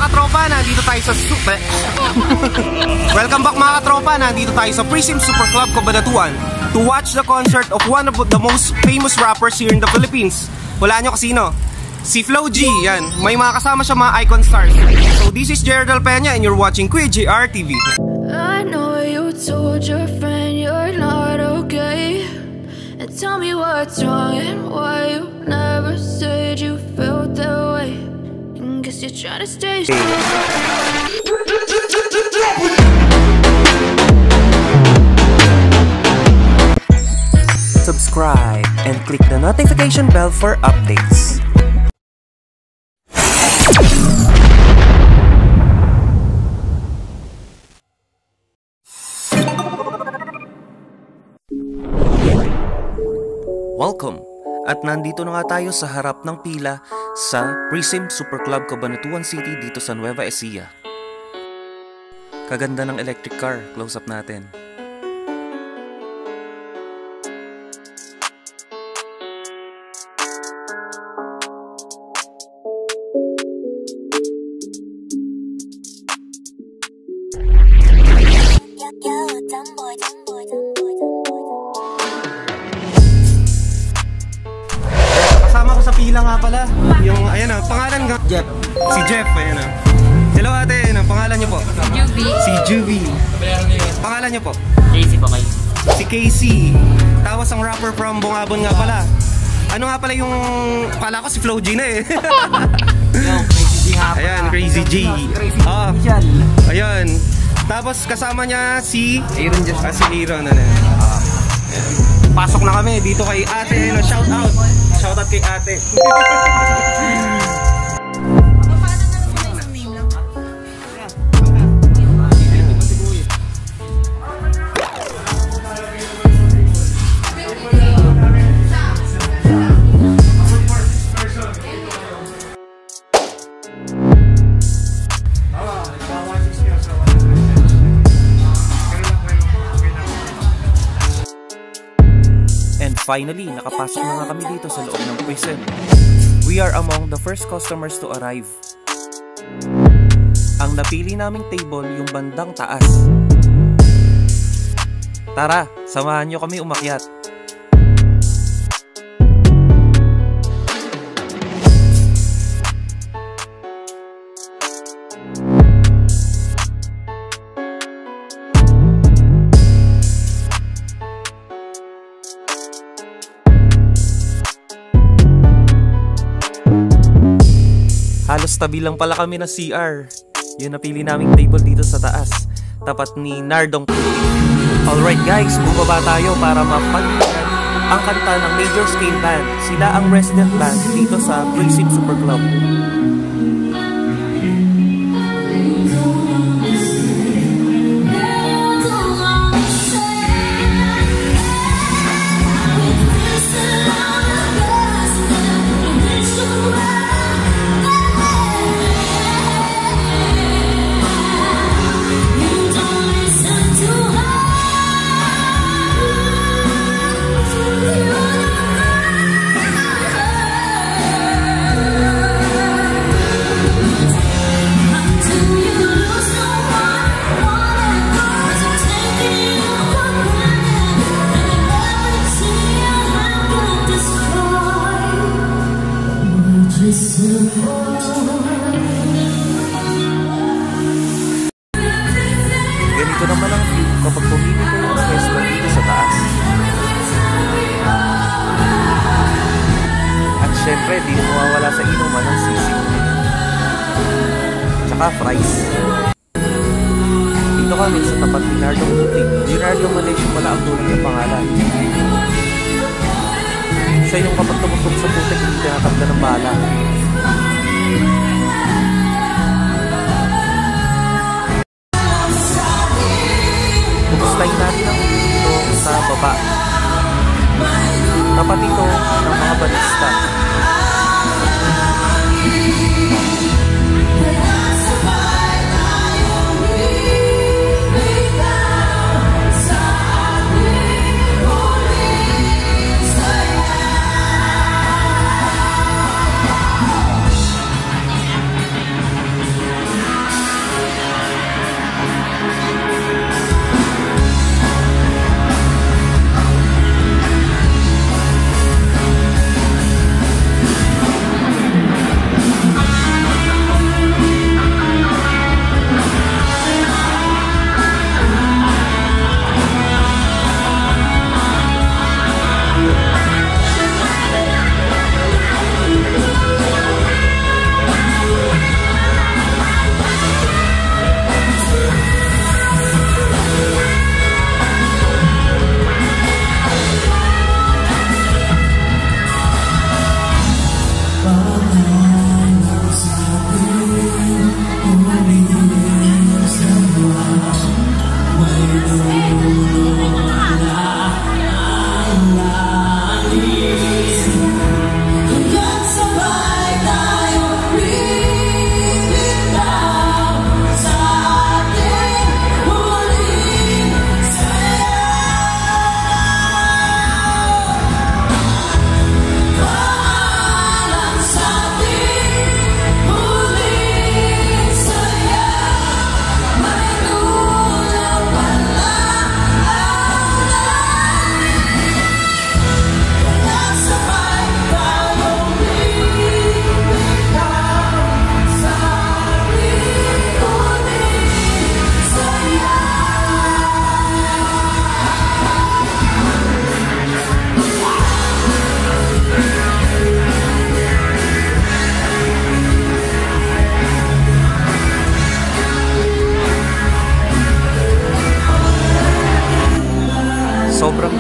katropa, nandito tayo sa Welcome back mga katropa, nandito tayo sa Prism Super Club Cabanatuan to watch the concert of one of the most famous rappers here in the Philippines. Wala nyo kasino? Si Flo G, yan. May mga kasama siya mga icon stars. So this is Gerald Peña and you're watching Kuya JR TV. I know you told your friend you're not okay, and tell me what's wrong and why you never said you felt that way. Guess you're trying to stay. Subscribe and click the notification bell for updates. Welcome! At nandito na nga tayo sa harap ng pila sa Prism Super Club Cabanatuan City dito sa Nueva Ecija. Kaganda ng electric car, close up natin. Kasama ko sa pila nga pala yung, ayan o, pangalan nga Jeff. Si Jeff, ayan o. Hello ate, ano, pangalan niyo po? Juvie. Si Juvie. Pangalan niyo po? Casey po kayo. Si Casey. Tapos ang rapper from Bungabon nga pala. Ano nga pala yung, pala ko si Flo G na eh. Yung Crazy G nga. Ayan, Crazy G. Oh, ayan. Tapos kasama niya si Aaron. Si Aaron, ano. Pasok na kami dito kay ate, no, shout out. Shout out kay ate. And finally, nakapasok na nga kami dito sa loob ng Prism. We are among the first customers to arrive. Ang napili naming table yung bandang taas. Tara, samahan nyo kami umakyat. Halos tabi lang pala kami na CR. Yung napili naming table dito sa taas, tapat ni Nardong. Alright guys, bumaba tayo para mapakinggan ang kanta ng major scale band. Sila ang resident band dito sa Prism Super Club. Ganito naman ang view kapag pumili kayo ng pwesto dito sa taas. At syempre, di mawawala sa inuman ng sisig. Tsaka fries. Dito kami sa tapat ni Nardong Boutique. Leonardo Malaysia pala ang tunay ng pangalan. Siya yung kapag tumutog sa putik, hindi tinatanda ng bala. Pupustahin natin ang dito sa baba. Tapat ito ng mga barista.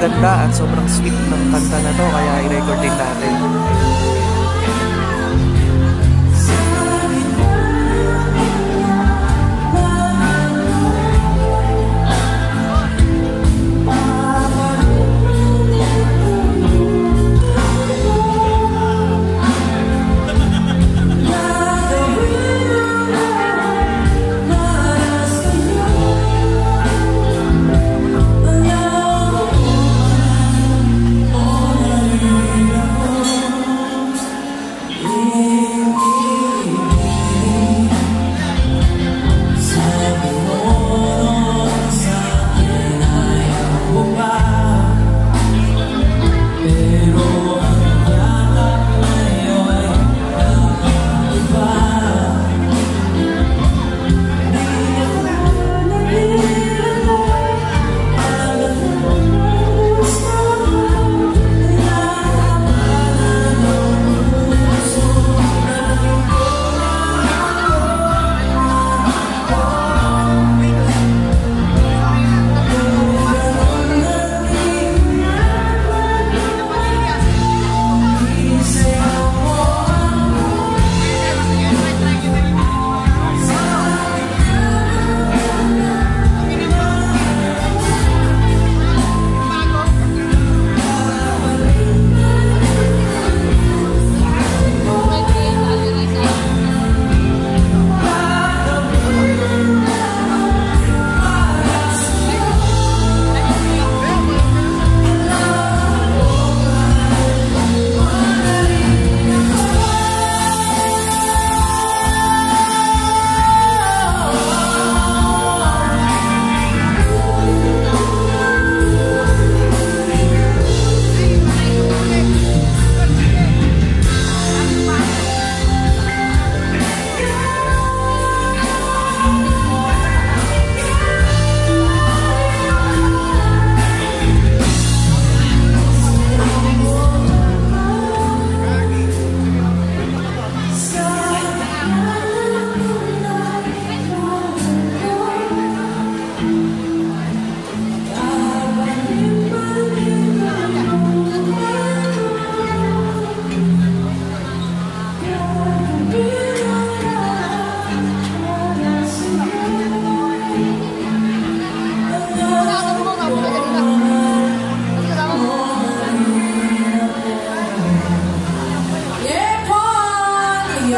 ganda at sobrang sweet ng kanta na to, kaya i-record din natin.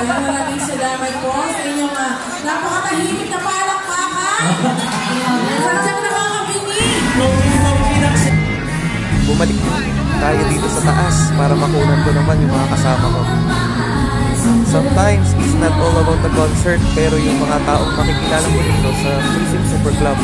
Maraming salamat po sa inyong napakatahimik na palakpakan. Sadyang nakakabinig. Bumalik tayo dito sa taas para makunan ko naman yung mga kasama ko. Sometimes, it's not all about the concert, pero yung mga taong makikilala mo dito sa Prism Super Club.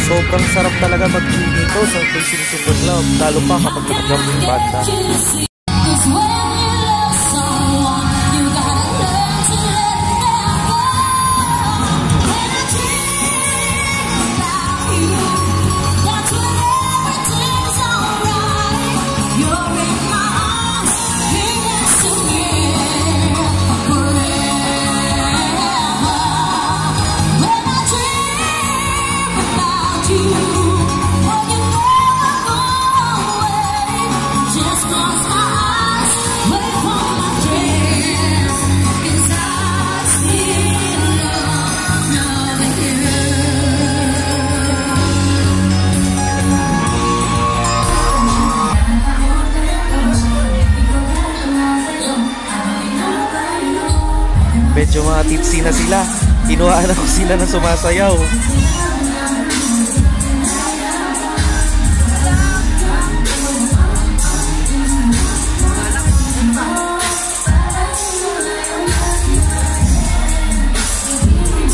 Sobrang sarap talaga mag-chill dito sa Prism Super Club, lalo pa kapag nag-jump yung banda. Just lost my medyo mga tipsy na sila. Kinuhaan ako sila na sumasayaw.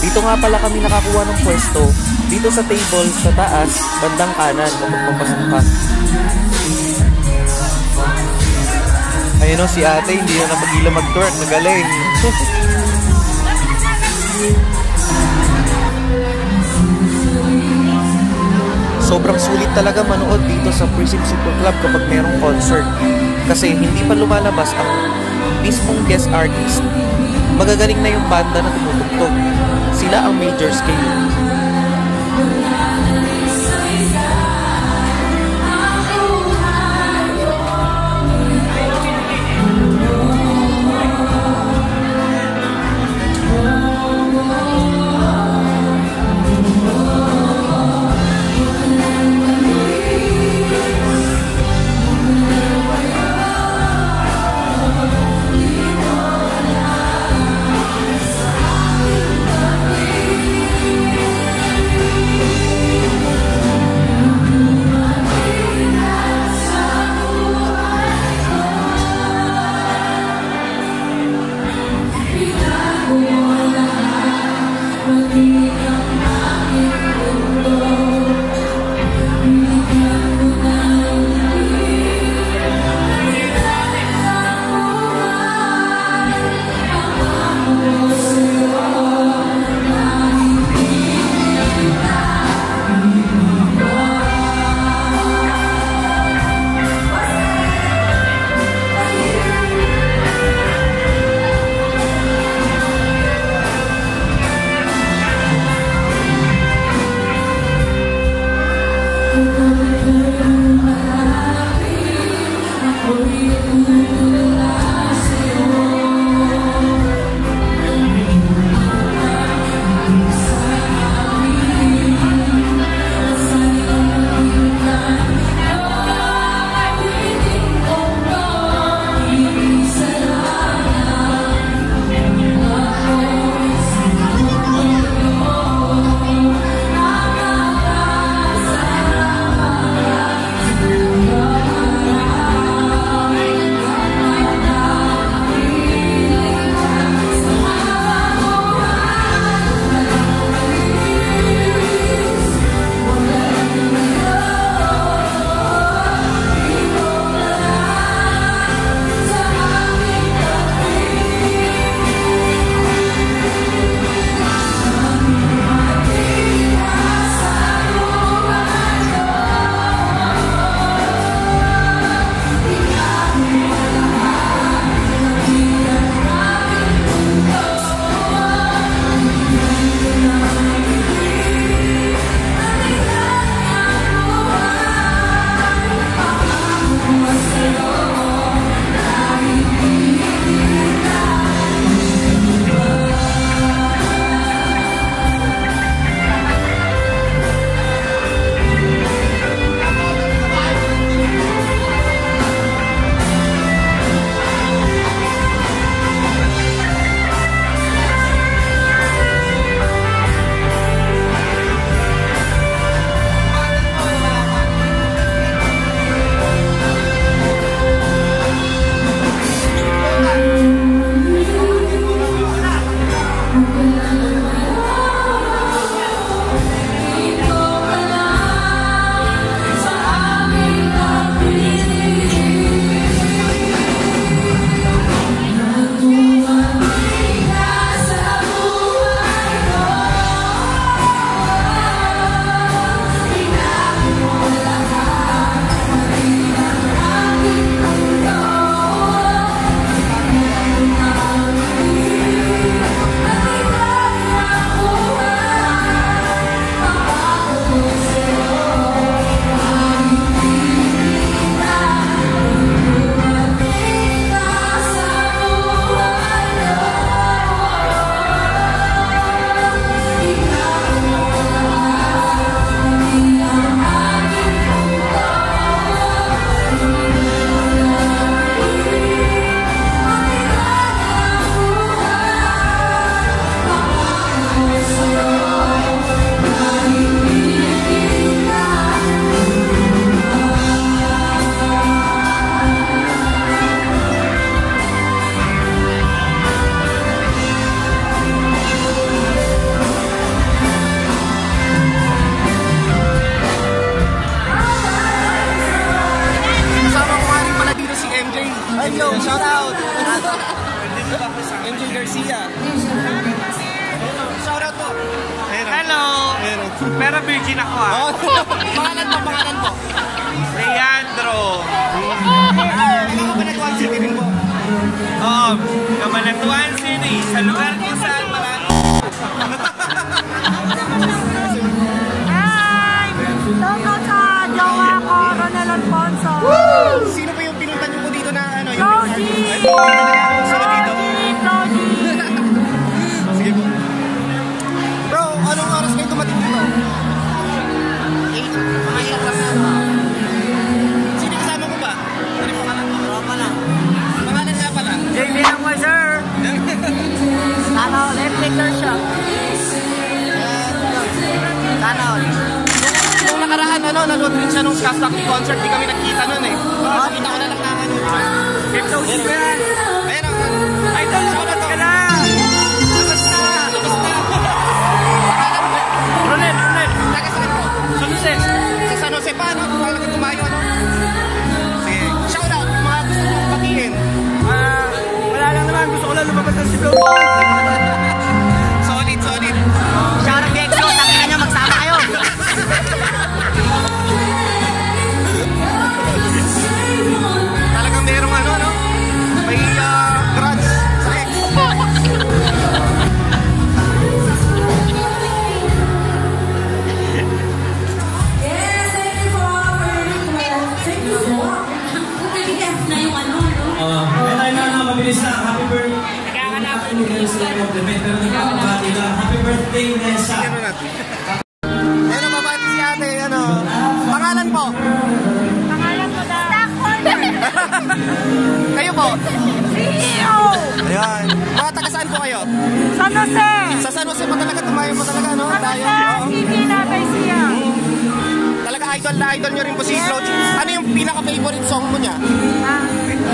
Dito nga pala kami nakakuha ng pwesto. Dito sa table, sa taas, bandang kanan kapag papasok ka. Ayun o, si ate, hindi na napagila mag-twerk. Nagaling. Sobrang sulit talaga manood dito sa Prism Super Club kapag merong concert. Kasi hindi pa lumalabas ang mismong guest artist. Magagaling na yung banda na tumutugtog. Sila ang major scale. Pero virgin ako ah. Oh, pangalan po. Leandro. Ikaw ba nag-1 city rin po? Oo, Cabanatuan City. Sa lugar kung saan marami. Hi! Shoutout sa jowa ko, Ronel Alfonso. Sino pa yung pinuntan niyo po dito na ano? Floji! Floji! Sige po. Bro, anong oras kayo dumating dito? 8. Mga 8 lang na. Sino kasama mo ba? Ano yung pangalan mo? Tropa lang. Pangalan nga pala? JB lang po, sir. Sana all, electrical shop. Sana all. Nung nakaraan, nanood rin siya nung Skastak concert. Di kami nagkita nun eh. Nakita ko na lang naman. Floji ba yan? Ayan ang Idol, shoutout ka na! Labas na! pangalan mo. Ronel! Taga saan po? San Jose! Sa San Jose pa, no? Kung ka tumayo, ano? Sige. Shoutout, mga gusto mong batiin. Wala lang naman. Gusto ko lang lumabas ng si Floji. Solid. Shoutout kay Exo, tangina nyo, magsama kayo. Talagang merong ano? May grudge sa ex. Yes, thank you for thank you po. Nag-F na yung ano, no? May tayo na mabilis na. Happy birthday. Happy birthday, Nessa. Ayun, mabati si ate, ano? Pangalan po? Pangalan mo daw. Stockholder. Kayo po? CEO. Ayan. Mga taga saan po kayo? San Jose. Sa San Jose pa talaga, tumayo pa talaga, no? San Tayo. Jose, Oo. City na Garcia. Talaga idol na idol nyo rin po si Floji. Ano yung pinaka-favorite song mo niya?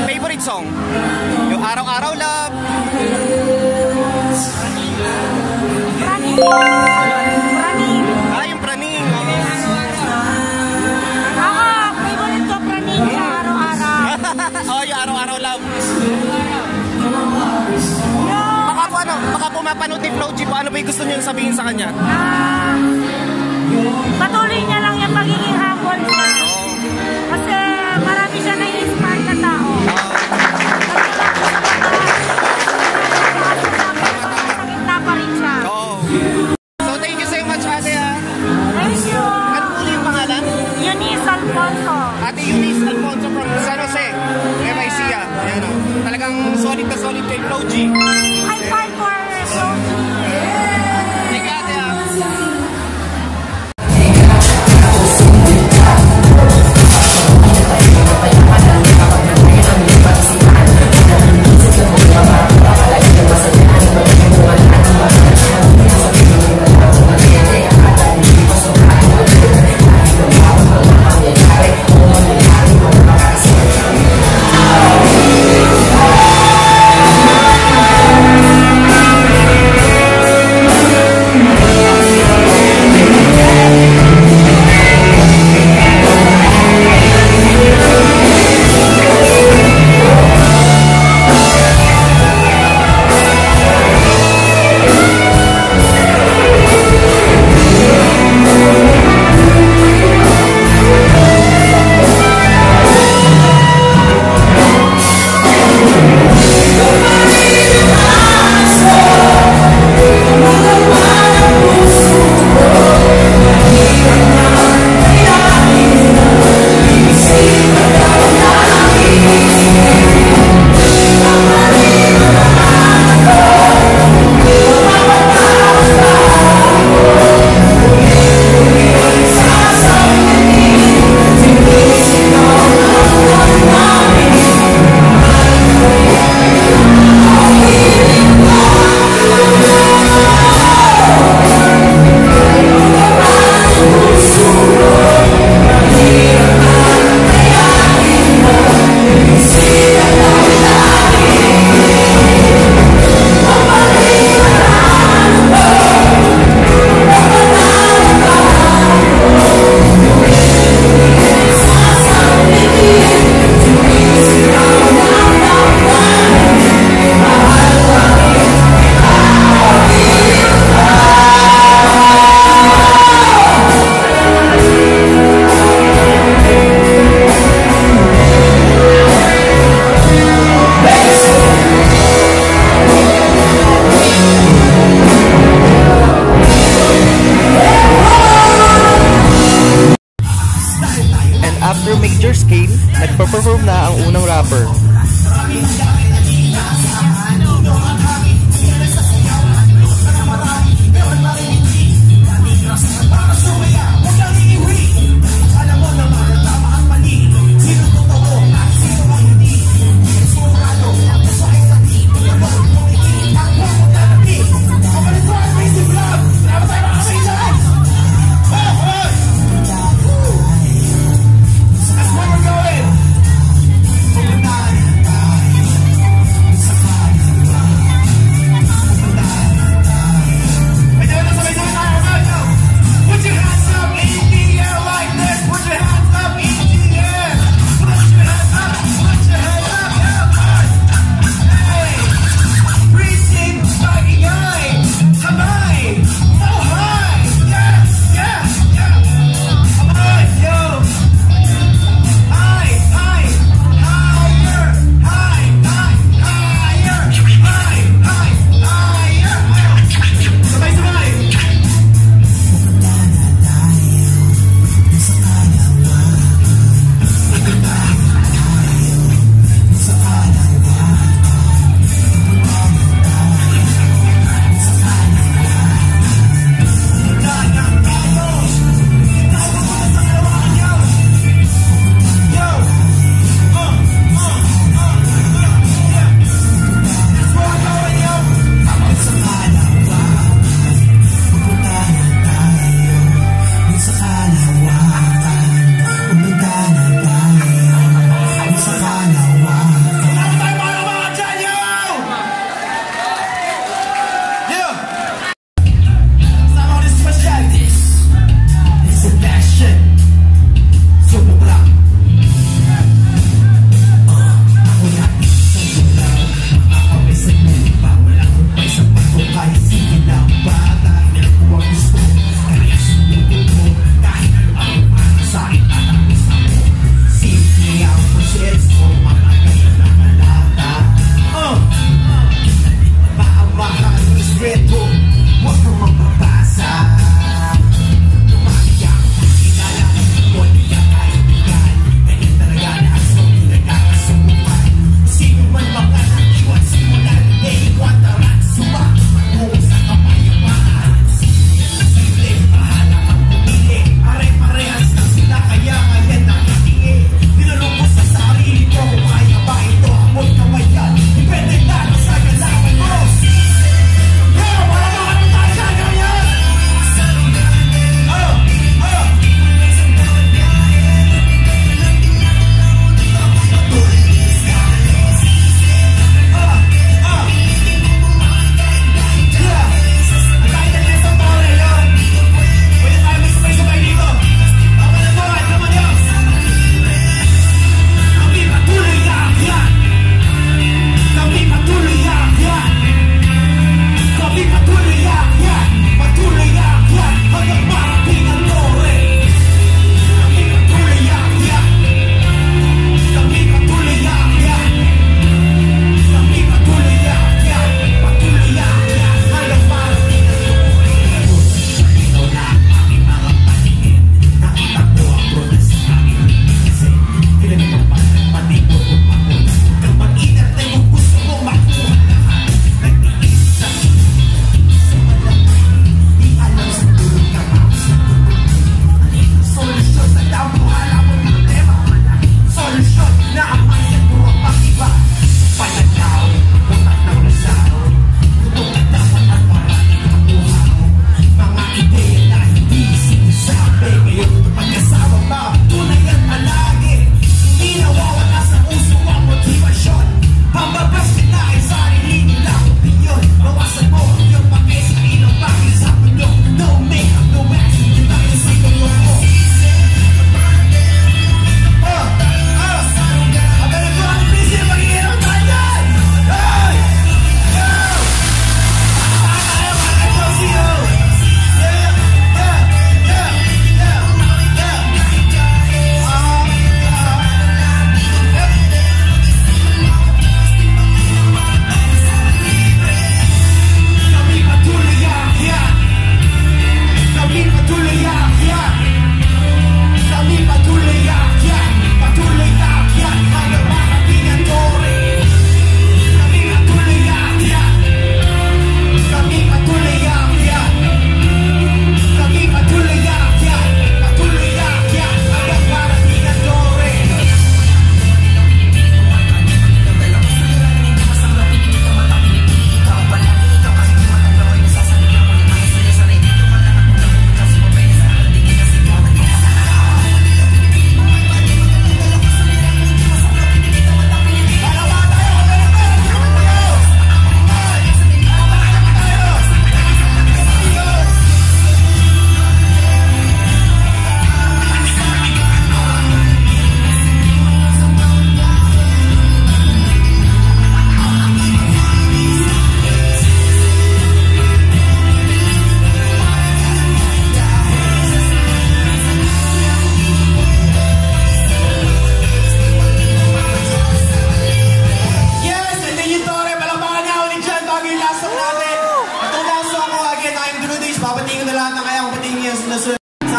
Favorite song? Yung Araw-Araw Love. Praning. Ah, yung Praning. Ako, favorite ko praning sa araw-araw. Oh, yung Araw-Araw Love. Baka po mapanood ni Floji po, ano ba yung gusto niyo sabihin sa kanya? Patuloy niya lang yung pagiging humble niya. Kasi marami siya na-inspire na tao. Sa gitna pa rin siya. Oo. So, thank you so much, ate, ha? Thank you. Ano po yung pangalan? Eunice Alfonso. Ate Eunice Alfonso from San Jose. MIC, ha? Ayan, o. Talagang solid na solid kay Floji. High five for Floji. Thank you, ate, ha? major scale, nagpa-perform na ang unang rapper.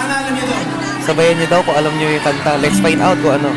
Sana alam niyo to. Sabayan niyo daw kung alam niyo yung kanta. Let's find out kung ano.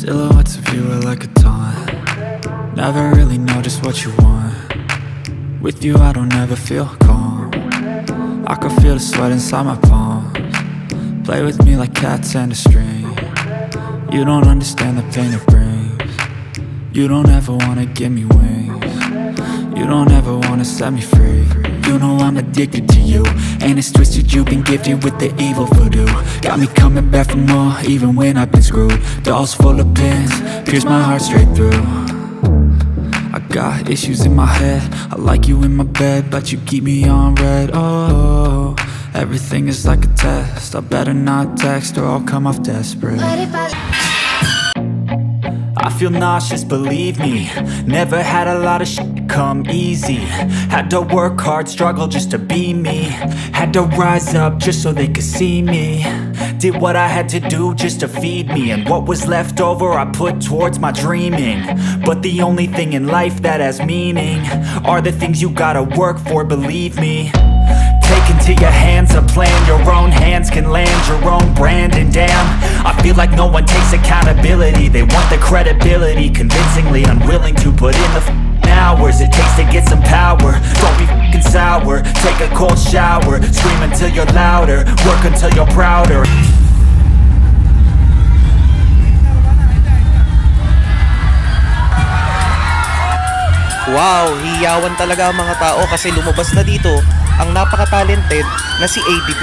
Silhouettes of you are like a taunt. Never really know just what you want. With you I don't ever feel calm. I can feel the sweat inside my palms. Play with me like cats and a string. You don't understand the pain it brings. You don't ever wanna give me wings. You don't ever wanna set me free. You know I'm addicted to you, and it's twisted, you've been gifted with the evil voodoo. Got me coming back for more, even when I've been screwed. Dolls full of pins, pierce my heart straight through. I got issues in my head, I like you in my bed, but you keep me on red. Oh, everything is like a test, I better not text or I'll come off desperate. I feel nauseous, believe me. Never had a lot of shit come easy. Had to work hard, struggle just to be me. Had to rise up just so they could see me. Did what I had to do just to feed me, and what was left over I put towards my dreaming. But the only thing in life that has meaning are the things you gotta work for, believe me. Take into your hands a plan, your own hands can land your own brand. And damn, I feel like no one takes accountability. They want the credibility, convincingly unwilling to put in the hours it takes to get some power. Don't be f***ing sour, take a cold shower. Scream until you're louder, work until you're prouder. Wow, hiyawan talaga ang mga tao kasi lumabas na dito ang napaka-talented na si ADB.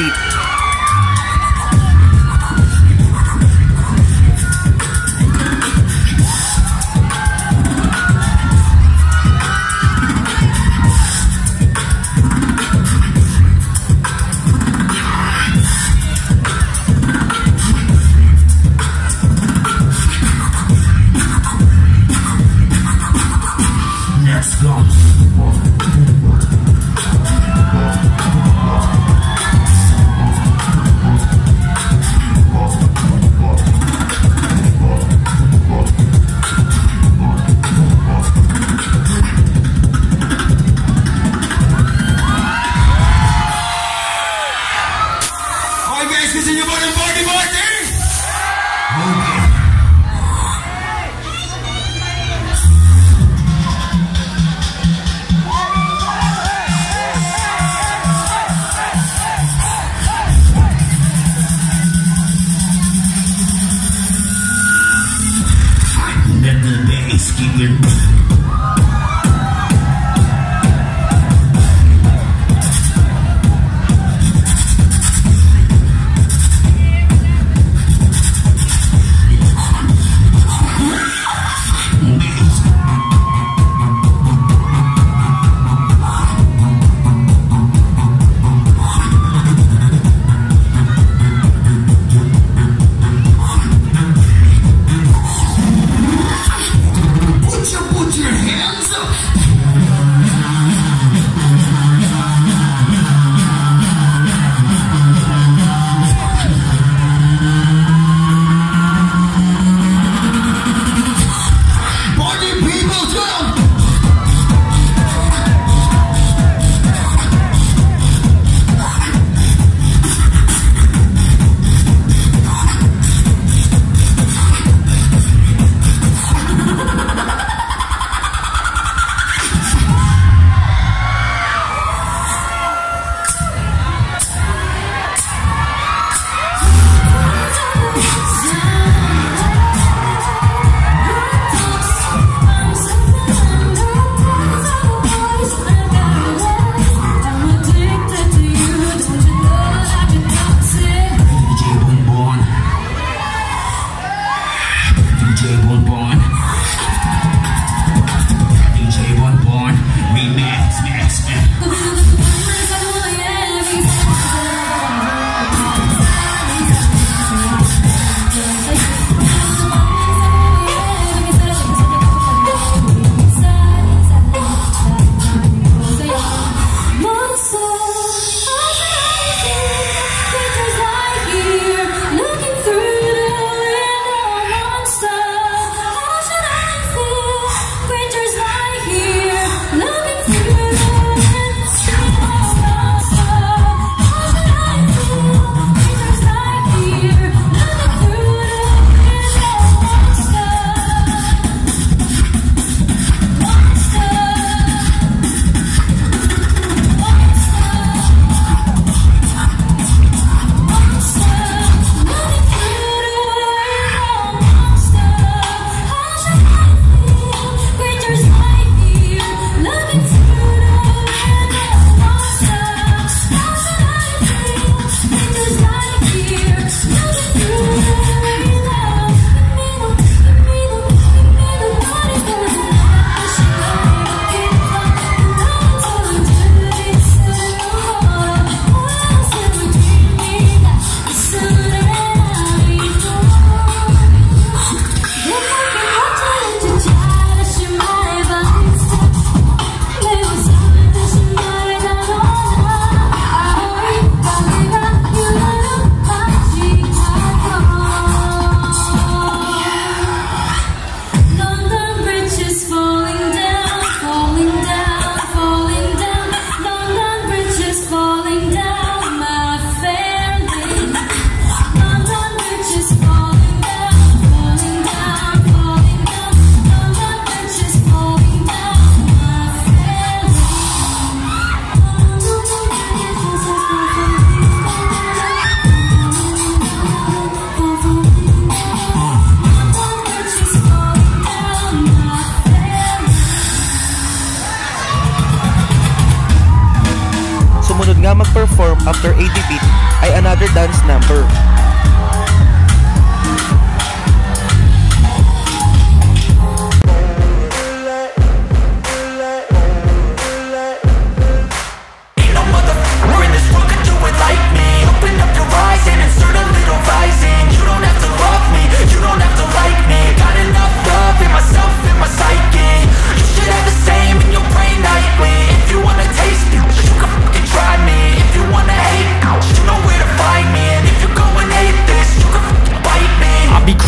nga mag-perform after 80 beat ay another dance number.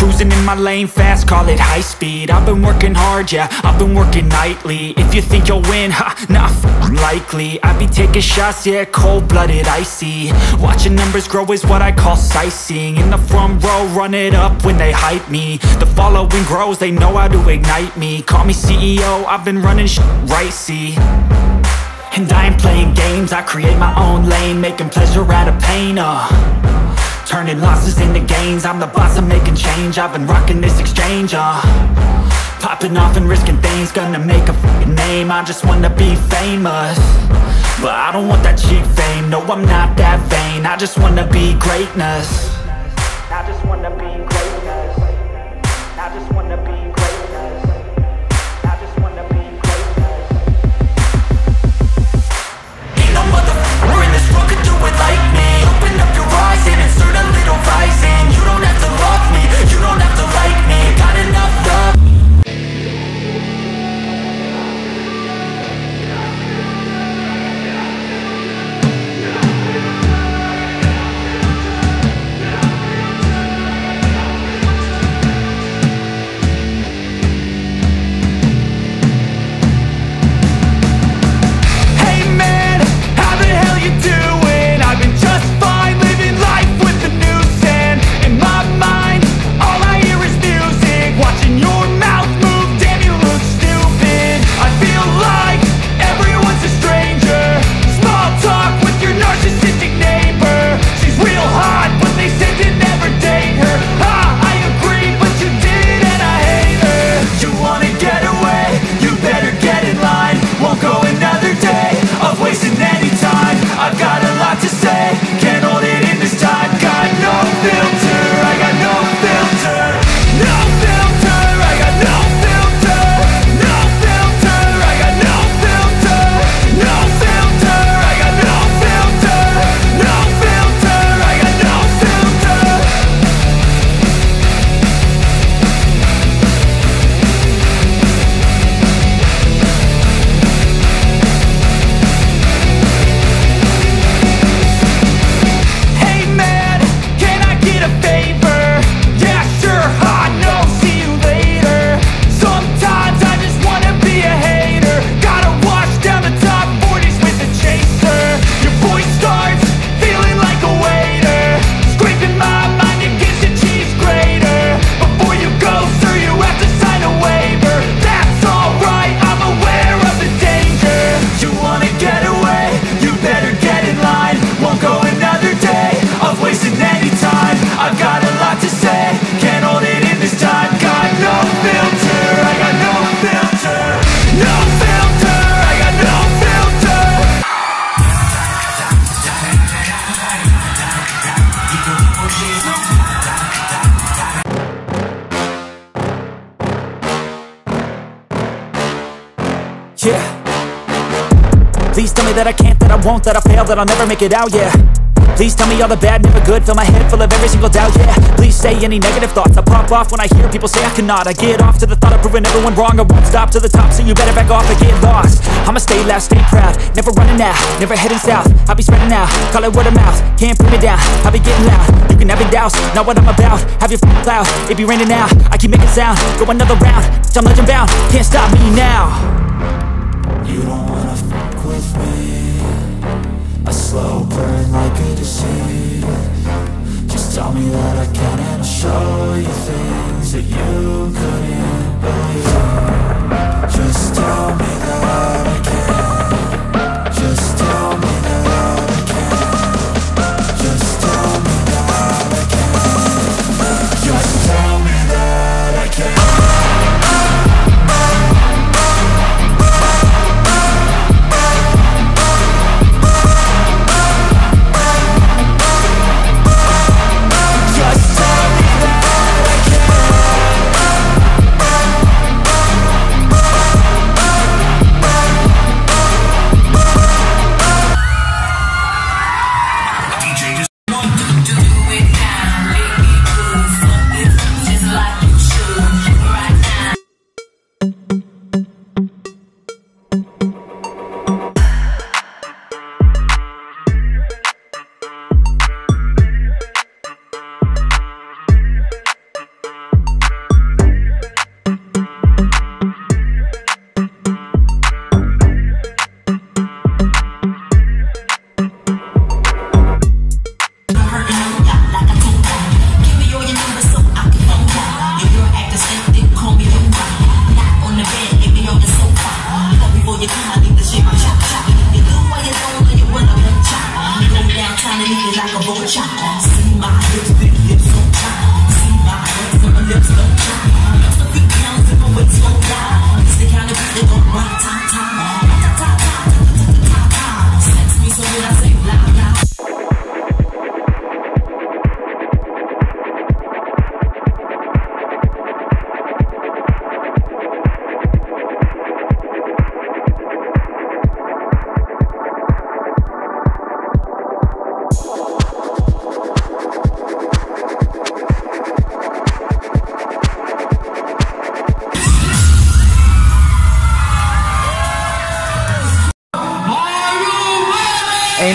Cruising in my lane fast, call it high speed. I've been working hard, yeah, I've been working nightly. If you think you'll win, ha, nah, likely. I be taking shots, yeah, cold-blooded, icy. Watching numbers grow is what I call sightseeing. In the front row, run it up when they hype me. The following grows, they know how to ignite me. Call me CEO, I've been running shit right, see. And I ain't playing games, I create my own lane, making pleasure out of pain, turning losses into gains. I'm the boss, I'm making change. I've been rocking this exchange, popping off and risking things. Gonna make a f***ing name. I just wanna be famous, but I don't want that cheap fame. No, I'm not that vain. I just wanna be greatness. I just wanna be greatness. I just wanna be greatness. I just wanna be greatness. Ain't no motherfucker in this world could do it like me. Open up your eyes and insert a little rising. You don't have to love me, you don't have to like me. Got enough love. Yeah. Please tell me that I can't, that I won't, that I fail, that I'll never make it out, yeah. Please tell me all the bad, never good, fill my head full of every single doubt, yeah. Please say any negative thoughts, I pop off when I hear people say I cannot. I get off to the thought of proving everyone wrong, I won't stop to the top, so you better back off and get lost. I'ma stay loud, stay proud, never running out, never heading south. I'll be spreading out, call it word of mouth, can't put me down, I'll be getting loud. You can have it douse, not what I'm about, have your f***ing cloud, it be raining now. I keep making sound, go another round, I'm legend bound, can't stop me now. You don't wanna fuck with me, a slow burn like a disease. Just tell me that I can and I'll show you things that you couldn't believe. Just tell me that I can. Just tell me that I can. Just tell me that I can. Just tell me that I can.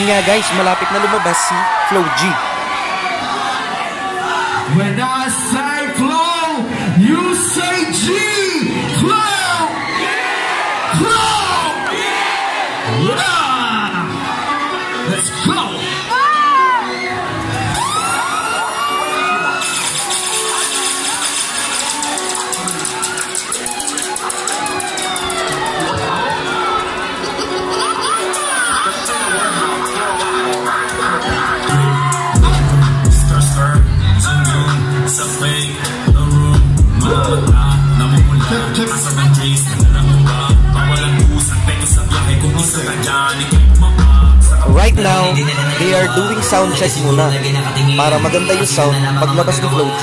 Yun nga guys, malapit na lumabas si Flo G. When I say flow, you say G. Flow! Flow! Yeah! Let's go! Right now, they are doing sound check muna para maganda yung sound paglabas ni Flo G.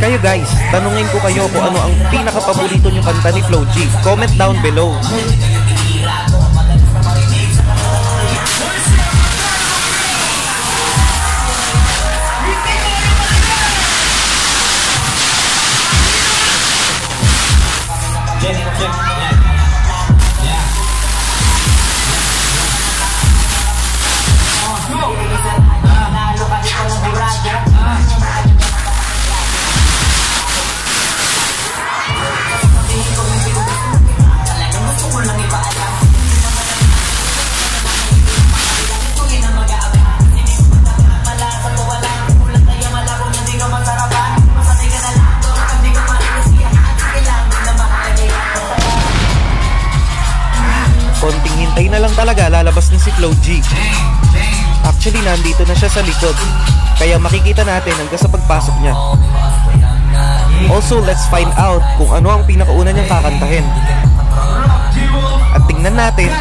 Kayo guys, tanungin ko kayo kung ano ang pinaka-paborito nyo kanta ni Flo G. Comment down below. Konting hintay na lang talaga, lalabas na si Flo G. Actually, nandito na siya sa likod, kaya makikita natin hanggang sa pagpasok niya. Also, let's find out kung ano ang pinakauna niyang kakantahin. At tingnan natin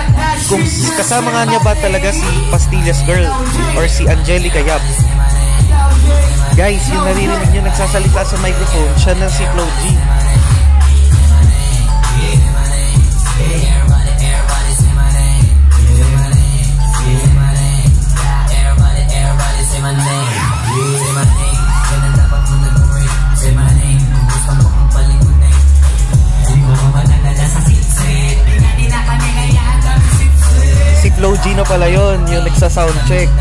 kung kasama nga niya ba talaga si Pastillas Girl or si Angelica Yap. Guys, yung naririnig niyo nagsasalita sa microphone, siya na si Flo G. Si Flo G na pala yun, yung nagsa-soundcheck.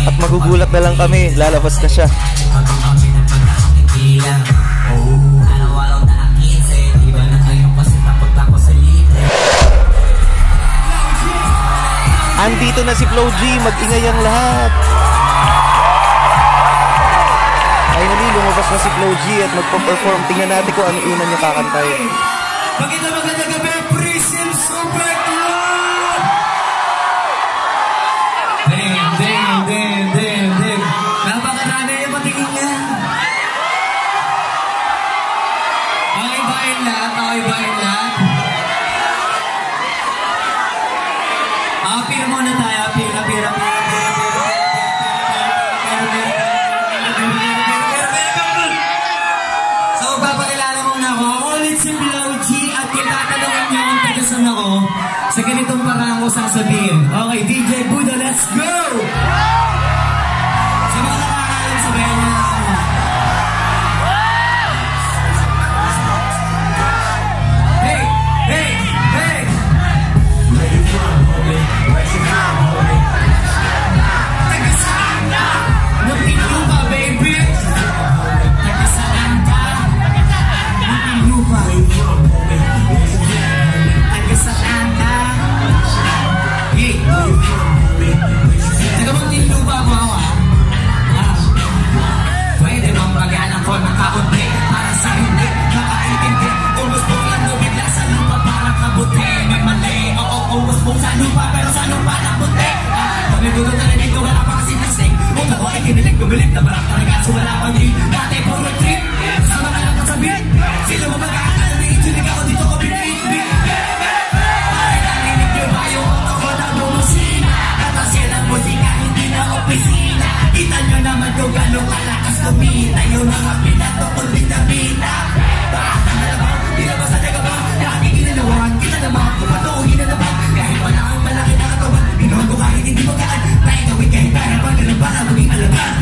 At magugulat na lang kami, lalabas na siya. Andito na si Flo G, mag-ingay ang lahat. Finally, lumabas na si Flo G at magpa-perform. Tingnan natin kung ano una niya kakantahin. Magandang gabi, Prism Super Club! Damn. Napakarami yung patingin niya. Okay ba yung lahat? Apir muna tayo, apir. So, papakilala muna ako. Ako ulit si Flo G at tinatanungin niyo kung tagasan ako. Sa ganitong parang ko sasabihin. Okay, DJ Buddha, let's go! Sa mga nakakalam, sabayan niyo na ako. Hey! Tagasaan na! Napilo ka, baby! Tagasaan ka! Napilo ka! Tagasaan ka! Hey! Tagamantilo ba ako ako, pwede bang magalang ko ng kaunti para sa hindi nakaintindi? Umusbong lang bigla sa lupa parang kabuti. May mali, oo, umusbong sa lupa pero sa lupa ng buti. Pagdudod na rin ito, wala pa kasi nasing. Kung ako ay kinilig, gumilig na barang talaga. So wala pang di, dati puro trip. Sa mga lang kasabit, sila mo mag-aaral, iinig ako dito ko binibig. Ay, narinig niyo ba yung ako na bumusina? Katasin ang musika, hindi na opisina. Kita nyo naman yung gano'ng kalakas lumita. Yung mga pinatukol din na bina. Baka na naman, di na ba sa nagabang? Lagi ginalawan, kita naman, kupatuhin na naman. Kahit wala ang malaki na katawan, ginoon ko kahit hindi magaan. Tayo gawin kahit para pag ganun para maging alaban.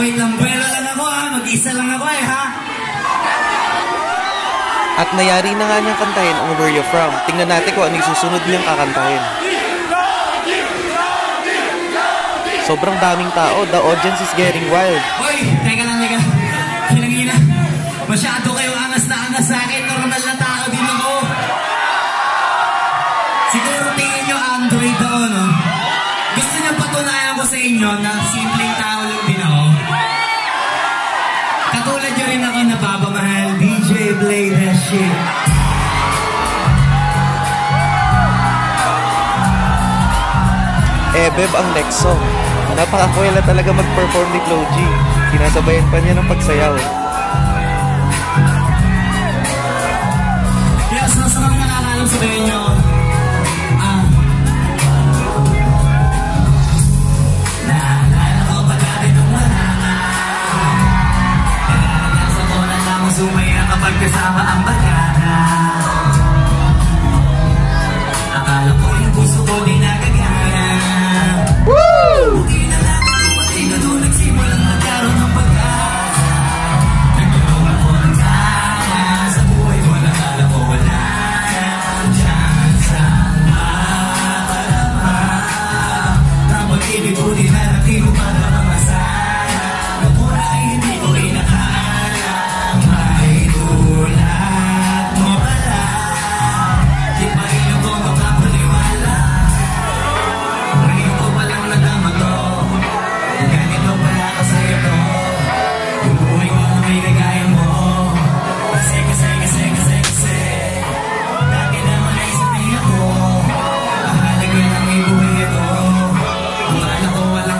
wait lang, buwelo lang ako ha. Mag-isa lang ako ha. At nayari na nga niyang kantahin ang Where You From. Tingnan natin kung ano yung susunod niyang kakantahin. Sobrang daming tao. The audience is getting wild. Hoy, teka lang. Hinang-hina. Masyado kayo angas na angas sa akin. Normal na tao din ako. Siguro tingin nyo Android ako, no? Gusto nyo patunayan ko sa inyo na simpleng tao lang din ako. Katulad nyo rin ako na papamahal. DJ play that shit. Beb ang next song. Napakakwela talaga mag-perform ni Flo G. Sinasabayan pa niya ng pagsayaw. Kaya sa mga nakakalam sabihin nyo, naalala ko pa dati nung wala ka. Nasa ko na lang sumaya kapag kasama ang bagana. Akala ko yung puso ko di nagagana. Buti na lang ito pati ka doon nagsimulang nagkaroon ng pag-asa. Nagkaroon ako ng kaya sa buhay ko, nakala ko wala nang chance ang makalama. Ang pag-ibig ko di na natin para mamasaya. Nung una ay hindi ko inakaalam, may tulad mo pala. Di pa rin ako makapaniwala. Ngayon ko palang nadama to. Ganito pala kasaya to. Yung buhay ko na may kagaya mo. Kasi dati naman ay sabi ako, mahalaga lang may buhay ito. Akala ko wala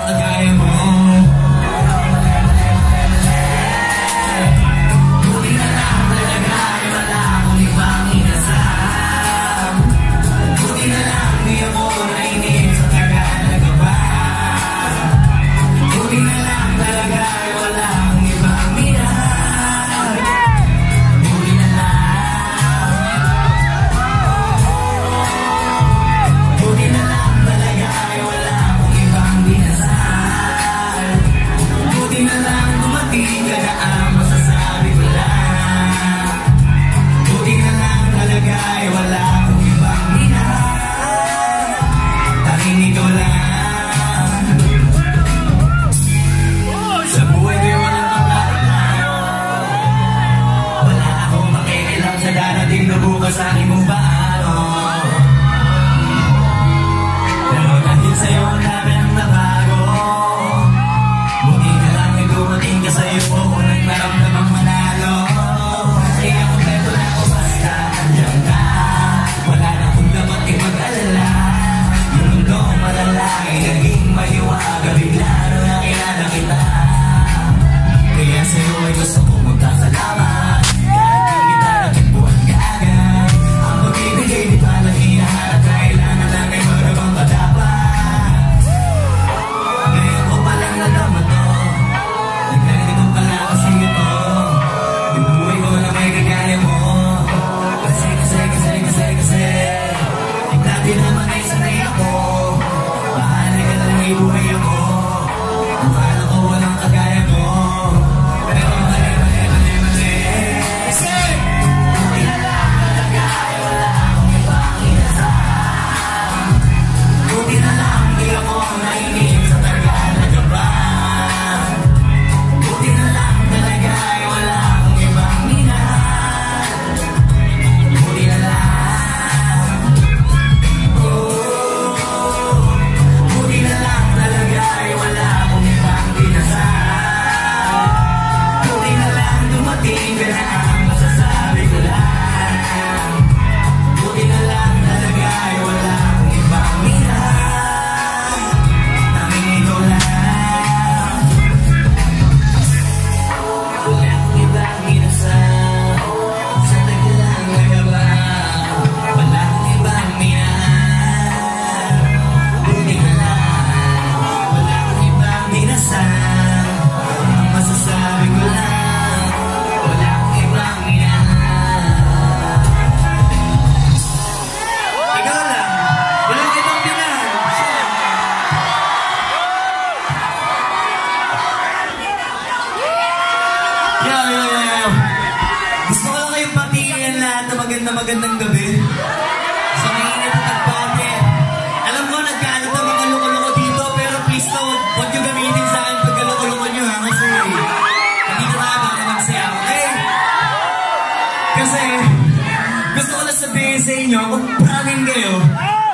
sa inyo, kung praning kayo,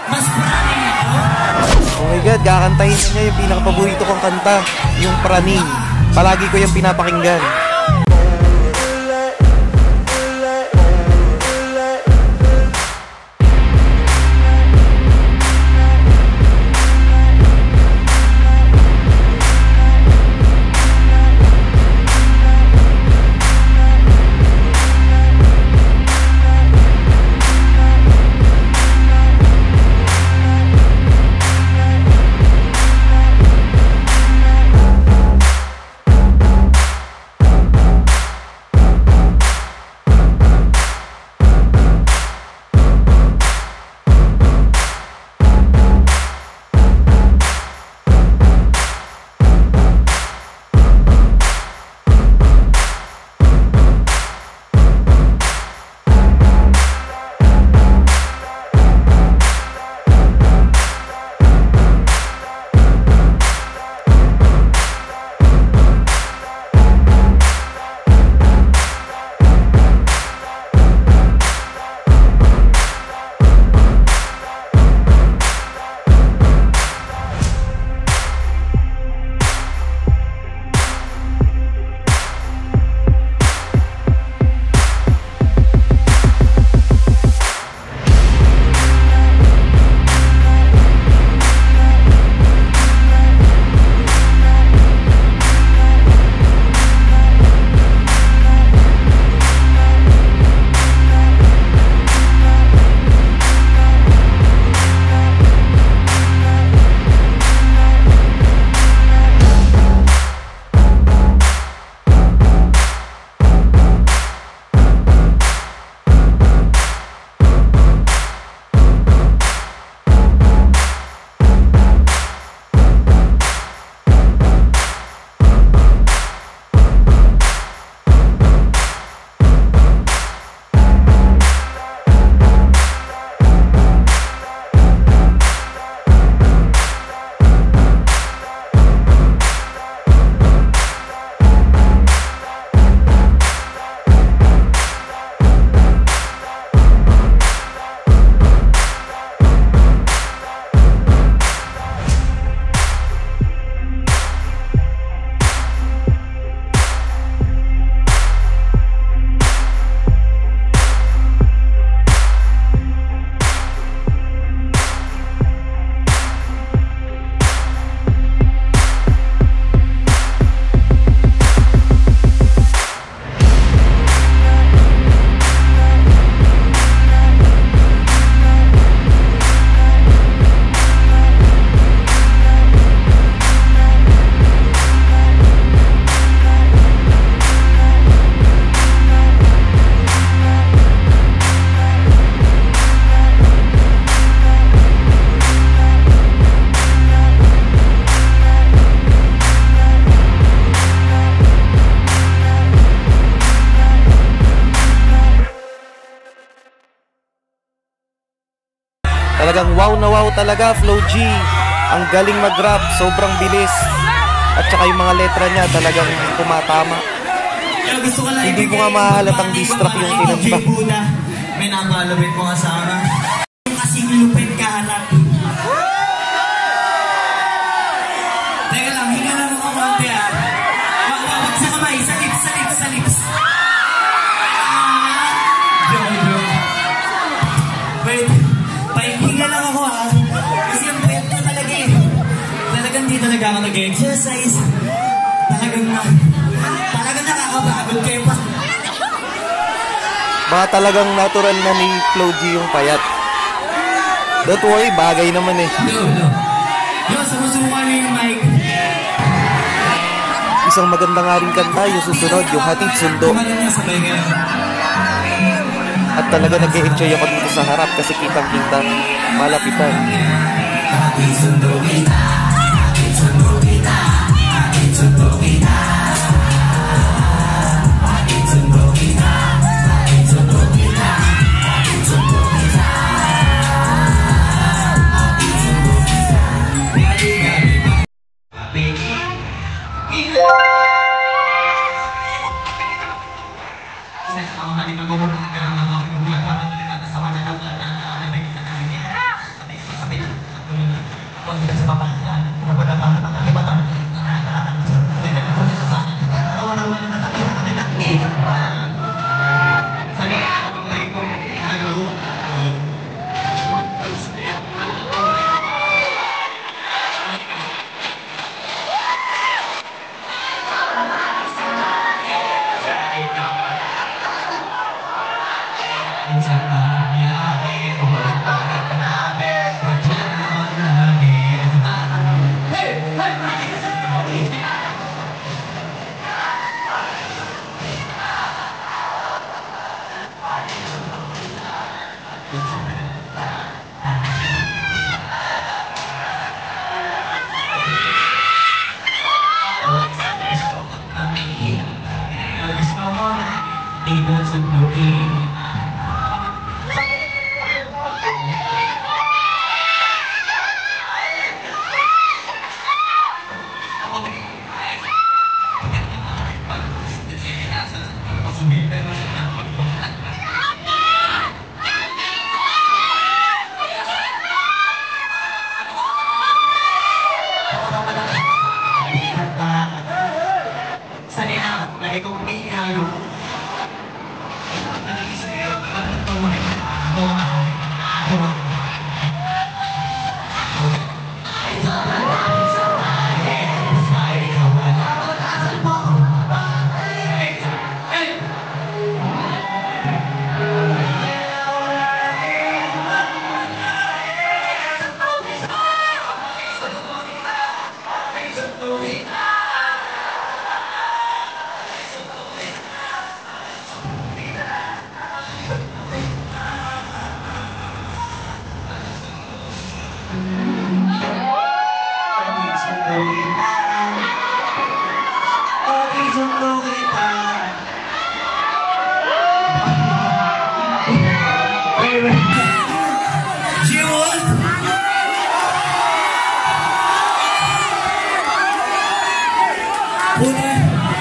mas praning ako. Oh my God, kakantahin na niya yung pinakapaborito kong kanta, yung Praning. Palagi ko yung pinapakinggan. Talagang wow na wow talaga, Flo G. Ang galing mag-rap, sobrang bilis. At saka yung mga letra niya talagang tumatama. Hindi ko nga mahalatang distract yung kinanta. May nakalapit ko kasama. Kasi nilupit ka harap. Teka lang, hinga lang ako konti ah. Wag sa kamay, sa lips. Joke. Wait, pahinga lang ako ah. Kasi ang payat na talaga eh. Talagang di talaga ako nag-exercise. Talagang nakakapagod kayo pa. Baka talagang natural na ni Flo G yung payat. Don't worry, bagay naman eh. Yo, sumusukan niyo yung mic. Isang maganda nga rin kanta yung susunod, yung Hatid Sundo. At talaga nag-e-enjoy ako dito sa harap kasi kitang-kita, malapitan. Hatid sundo kita, hatid sundo kita, hatid sundo kita. Hatid sundo kita, hatid sundo kita, hatid sundo kita. Hatid sundo kita. Hatid kita. Ang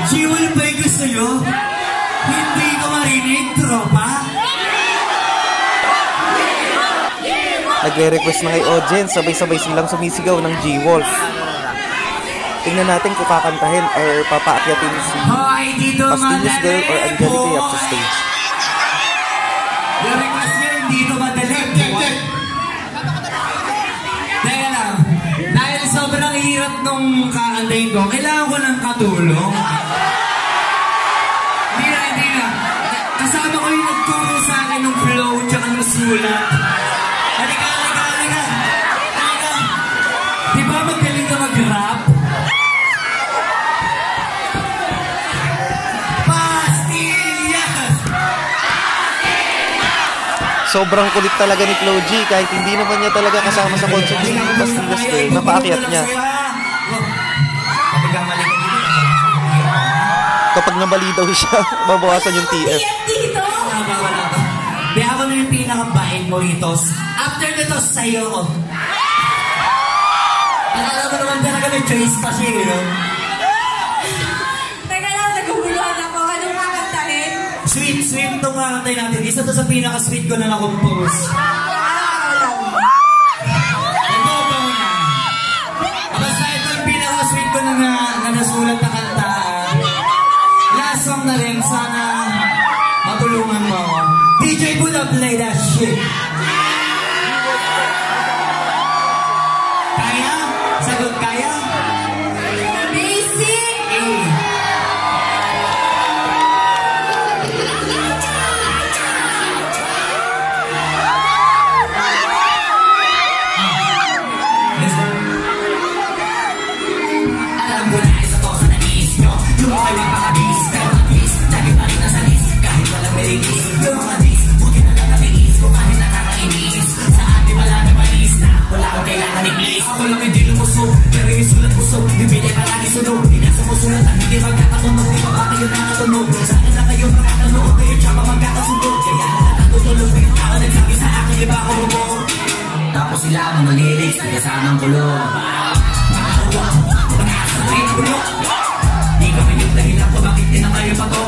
Jiwon ba yung gusto nyo? Hindi ko marinig, tropa. Nagre-request na kay audience, sabay-sabay silang sumisigaw ng G-Wolf. Tingnan natin kung kakantahin or papaakyatin si Pastillos Girl or Angelica up sa stage. Yung request nyo, hindi ko madali. Teka lang, dahil sobrang hirap nung kakantahin ko, kailangan ko ng katulong. Hindi na. Kasama ko yung nagturo sa akin ng flow tsaka ng sulat. Halika. Di ba magaling ka mag-rap? Sobrang kulit talaga ni Flo G, kahit hindi naman niya talaga kasama sa concert si Pastillos Girl, napaakyat niya. Kapag nabali daw siya, babawasan yung TF. Di ako na yung pinakabait mo rito. After nito, sa'yo ko. Akala mo naman talaga may choice pa siya, you know? Teka lang, naguguluhan ako. Anong kakantahin? Sweet itong kakantahin natin. Isa to sa pinaka-sweet ko na na-compose. Ito ba mo na? Basta ito yung pinaka-sweet ko na nasulat na kanta. Last song na rin. Sana matulungan mo ako. DJ Bula, play that shit. Kaya? Sagot kaya? Basic! Alam ko na isa to sa nais nyo. Yung mga napakabis, pero at least lagi pa rin nasa list. Kahit walang merigis, yung mga dis, buti na lang natiis ko kahit nakakainis. Sa atin wala na malis na, wala akong kailangan ni please. Ako lang hindi lumusog, pero yung sulat pusog, yung binay palagi sunog. Pinasa mo sulat at hindi magkakatunog, di ba ba kayo nakatunog? Sa akin na kayo makakatunog, kayo tsaka magkakasunog. Kaya nakatutulog, ako nagsabi sa akin, iba ako bumog. Tapos sila mga lyrics, nagasamang kulog. Di kami yung dahilan ko bakit din na kayo pato.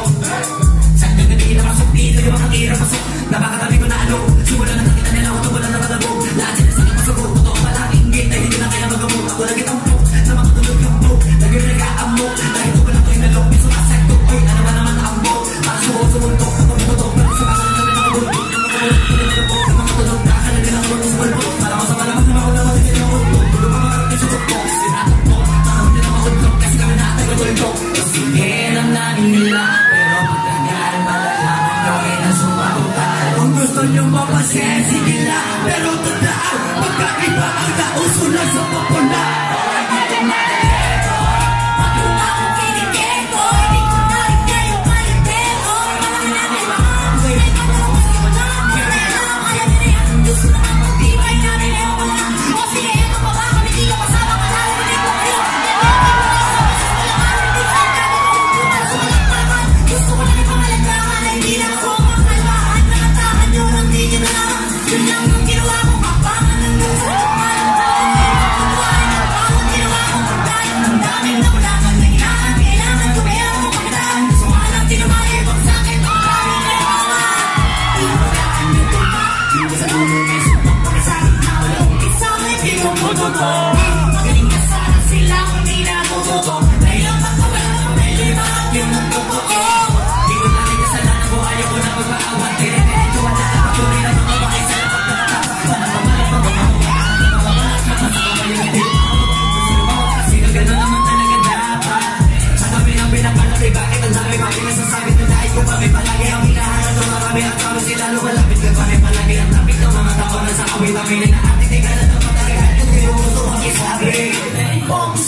Saan yung gabi na pasok dito yung mga kira pasok. Napakatabi ko na ano, simula na nakita nila ako wala na kalabog. Lahat sila sa ipasabog, totoo pala inggit na hindi na kaya magamot. Ako lagi tampok, na makatulog yung book. Lagi nag-aamok, dahil ko lang ko yung nalok. Piso na sekto, oy ano ba naman naambok. Para suko sumuntok, napamutok, pero sumasan na kami nakabulbog. Namakatulog, nakakalaga lang ako ng bulbog. Para ko sa malaman na ako naman din yung bulbog. Tulog mga karating sa tukok, sinatok po. Kasi kami nakatagulog. Sige lang namin nila, pero pagkagaan malalaman nyo inasumakutan. Kung gusto nyo mapasin, sige lang, pero tandaan, pagkaiba ang nausulan sa popular. Gusto ko lang ipamalag na hindi na ako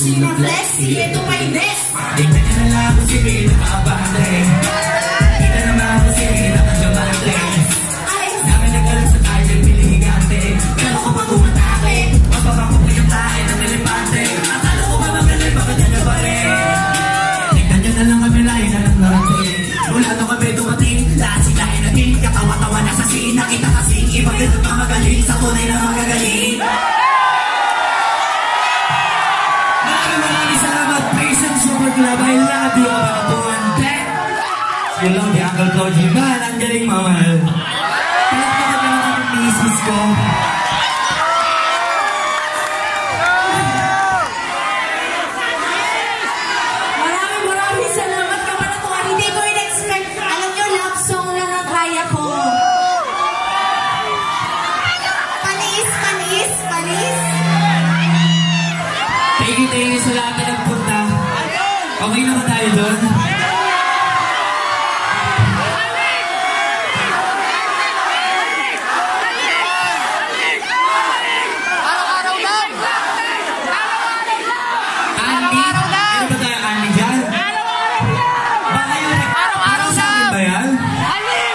Sino flexi, ito pa ines. Tingnan nyo na lang kung sino yung nakaabante. Kita naman kung sino yung nakajamante. Dami nag-alam sa tayo ng piligante. Pero kapag umatake, mapapako ko yung tae ng elepante. Akala ko ba magaling, bakit yan na ba rin? Tingnan nyo na lang kami layo na lang natin. Wala nung kami dumating, lahat sila ay naging katawa-tawa na sa scene. Nakita kasing ibang ganun pa magaling sa tunay na magagaling. Maraming salamat, praise and support club. I love you, mga tuwante. Yun lang, di Uncle Floji man, ang galing mamahal. Palakpakan na naman ang misis ko. Maraming salamat ka pala to. Hindi ko in-expect. Alam nyo, love song lang ang kaya ko. Panis. Thank you sa lahat na nagpunta. Okay na ba tayo doon? Araw-araw lang! Andy? Meron ba tayo Andy dyan? Araw-araw lang! Ba yan?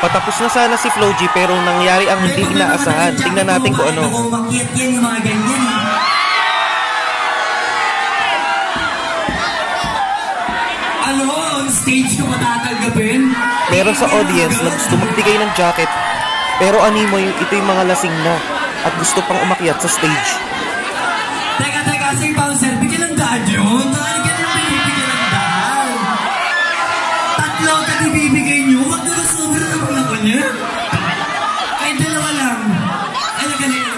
Patapos na sana si Floji pero nangyari ang hindi inaasahan. Tingnan natin kung ano. Ako umakyat yan, yung mga ganyan. Ano? On stage ko matatanggapin? Meron sa audience na gusto magbigay ng jacket pero animoy ito yung mga lasing na at gusto pang umakyat sa stage. Teka, say bouncer, bigyan ng daan yun. Bigyan ng daan. Tatlo ka ibibigay nyo, wag na sobra naman ako niya. Ay, dalawa lang. Ano ganun.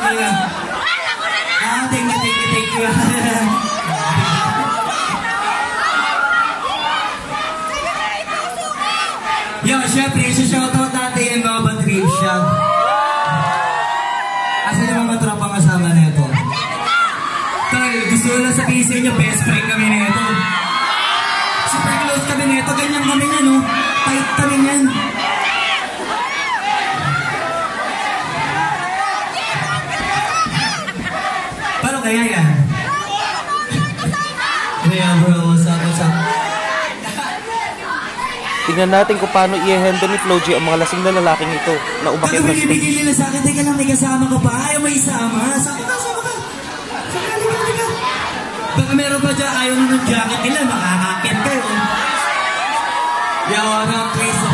Thank you. Yo, syempre, shoutout natin yung mga Batrip Shop. Asa yung mga tropang kasama na ito? Tol, gusto ko lang sabihin sa inyo, best friend kami na ito. Super close kami na ito, ganyan kami na, no? Tight kami yan. Paano kaya yan? Kaya bro, what's up? Tingnan natin kung paano i-handle ni Floji ang mga lasing na lalaking ito na umakyat na Kagawin ibigay stage. nila sa akin, teka lang, may kasama ka pa? Ayaw may isama. Sama ka. Baka meron pa dyan, ayaw nung jacket nila, makakakit kayo. Yawa na, please.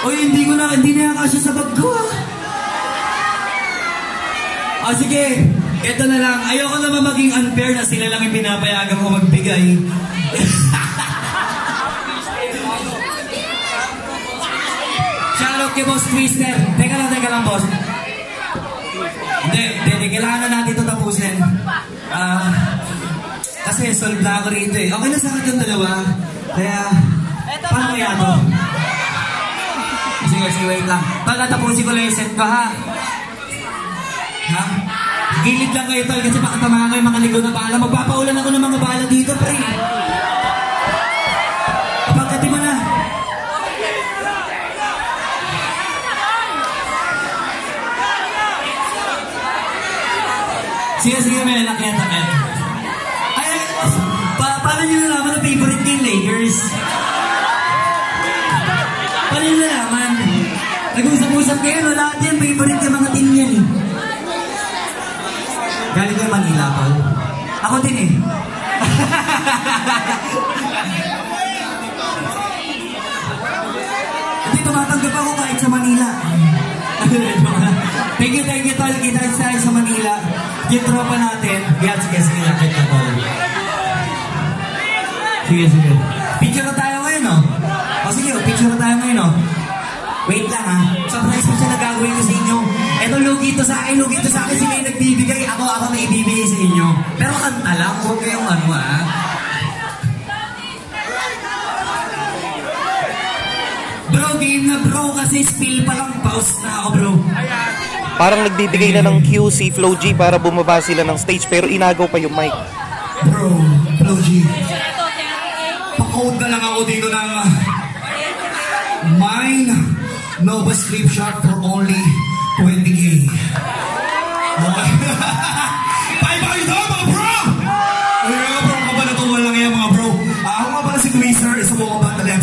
Uy, hindi na kasya sa bag ko. Sige, eto na lang. Ayoko naman maging unfair na sila lang yung pinapayagan ko magbigay. Shoutout kay Boss Twister. Teka lang, boss. Hindi. Kailangan na natin ito tapusin. Kasi solve na ako rito eh. Okay na sa akin yung dalawa. Kaya, paano kaya ito? Sige, wait lang. Pagkatapusin ko lang yung set ko, ha? Ha? Gilid lang kayo, tol, kasi baka tamahan ko yung mga ligaw na bala. Magpapaulan ako ng mga bala dito, pre. Pagkati mo na. Sige, may lakihan na kayo. Paano nyo nalaman na favorite team, Lakers? Paano nyo nalaman? Nag-usap-usap kayo, no? Lahat yan, favorite yung mga team yan. Galing kayo Manila, Paul? Ako din eh. Hindi, tumatanggap ako kahit sa Manila. Thank you, Tol. Kita tayo sa Manila. Yung tropa natin. Yan, sige, lakit na, Tol. Sige. Picture na tayo ngayon, no? Sige, picture na tayo ngayon, no? Wait lang, ha? Surprise pa siya na gagawin ko sa inyo. Eto, lugi to sa akin. Sila yung nagbibigay. Ako may ibibigay sa inyo. Pero kanta lang, huwag kayong ano, ha? Bro, game na bro, kasi spill pa lang. Pause na ako, bro. Parang nagbibigay na ng cue si Floji para bumaba sila ng stage pero inagaw pa yung mic. Bro, Floji. Pa-code na lang ako dito ng mine Nova Strip Shot for only 20K. Okay. Bye-bye na, mga bro!